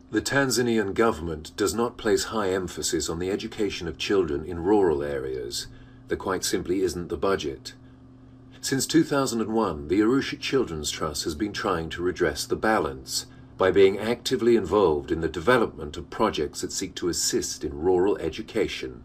The Tanzanian government does not place high emphasis on the education of children in rural areas. There quite simply isn't the budget. Since 2001, the Arusha Children's Trust has been trying to redress the balance by being actively involved in the development of projects that seek to assist in rural education.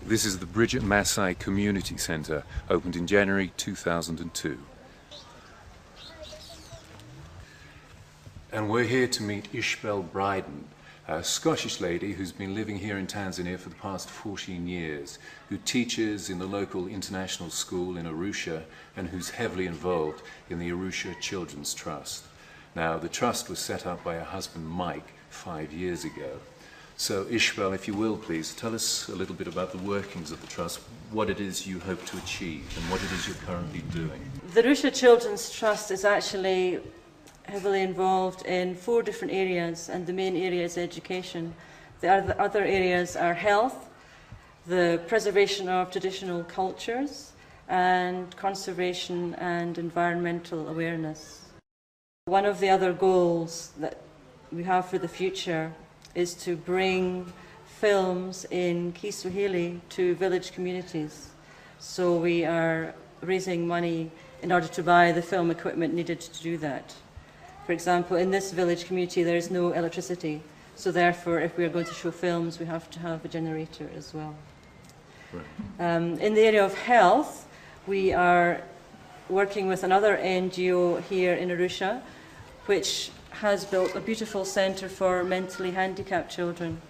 This is the Bridget Massai Community Centre, opened in January 2002. And we're here to meet Ishbel Bryden, a Scottish lady who's been living here in Tanzania for the past 14 years, who teaches in the local international school in Arusha and who's heavily involved in the Arusha Children's Trust. Now, the trust was set up by her husband Mike 5 years ago. So, Ishbel, if you will, please, tell us a little bit about the workings of the Trust, what it is you hope to achieve, and what it is you're currently doing. The Arusha Children's Trust is actually heavily involved in 4 different areas, and the main area is education. The other areas are health, the preservation of traditional cultures, and conservation and environmental awareness. One of the other goals that we have for the future is to bring films in Kiswahili to village communities. So we are raising money in order to buy the film equipment needed to do that. For example, in this village community there is no electricity, so therefore if we are going to show films we have to have a generator as well. Right. In the area of health, we are working with another NGO here in Arusha, which has built a beautiful centre for mentally handicapped children.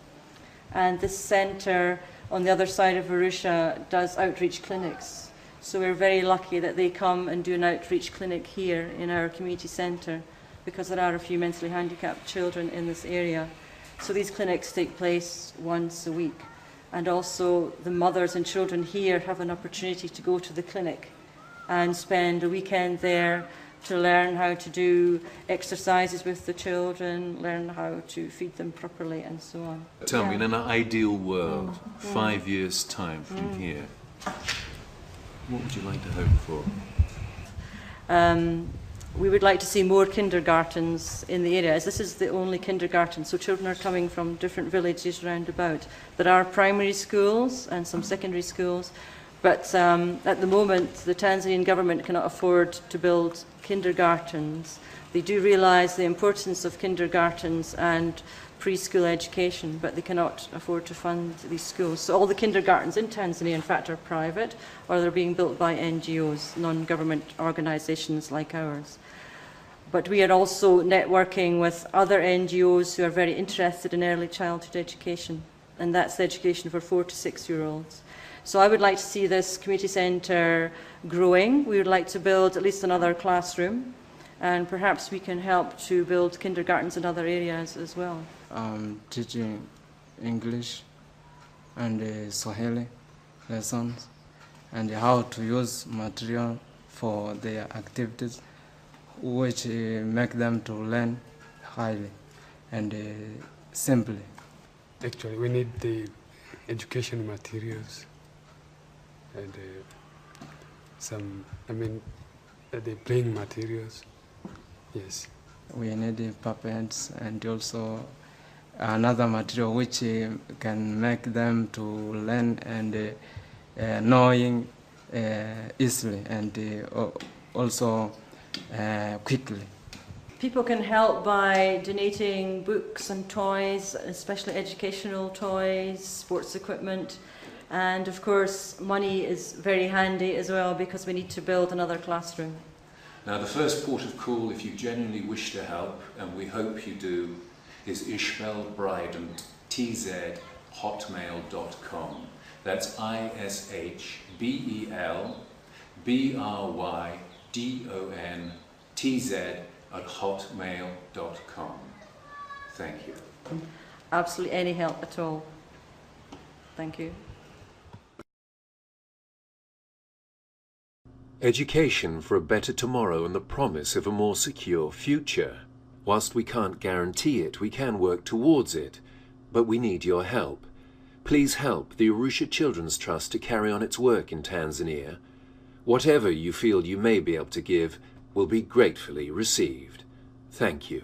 And this centre on the other side of Arusha does outreach clinics. So we're very lucky that they come and do an outreach clinic here in our community centre, because there are a few mentally handicapped children in this area. So these clinics take place once a week. And also the mothers and children here have an opportunity to go to the clinic and spend a weekend there to learn how to do exercises with the children, learn how to feed them properly and so on. Tell me, in an ideal world, 5 years' time from here, what would you like to hope for? We would like to see more kindergartens in the area, as this is the only kindergarten, so children are coming from different villages round about. There are primary schools and some secondary schools, but at the moment the Tanzanian government cannot afford to build kindergartens. They do realise the importance of kindergartens and preschool education, but they cannot afford to fund these schools. So all the kindergartens in Tanzania, in fact, are private, or they're being built by NGOs, non-government organisations like ours. But we are also networking with other NGOs who are very interested in early childhood education, and that's the education for 4 to 6-year-olds. So I would like to see this community centre growing. We would like to build at least another classroom, and perhaps we can help to build kindergartens in other areas as well. Teaching English and Swahili lessons, and how to use material for their activities, which make them to learn highly and simply. Actually, we need the education materials and the playing materials. Yes. We need puppets and also another material which can make them to learn and knowing easily and also quickly. People can help by donating books and toys, especially educational toys, sports equipment, and of course money is very handy as well because we need to build another classroom. Now, the first port of call, if you genuinely wish to help, and we hope you do, is ishbelbryden@hotmail.com. That's ishbelbryden@hotmail.com. Thank you. Absolutely any help at all. Thank you. Education for a better tomorrow and the promise of a more secure future. Whilst we can't guarantee it, we can work towards it. But we need your help. Please help the Arusha Children's Trust to carry on its work in Tanzania. Whatever you feel you may be able to give will be gratefully received. Thank you.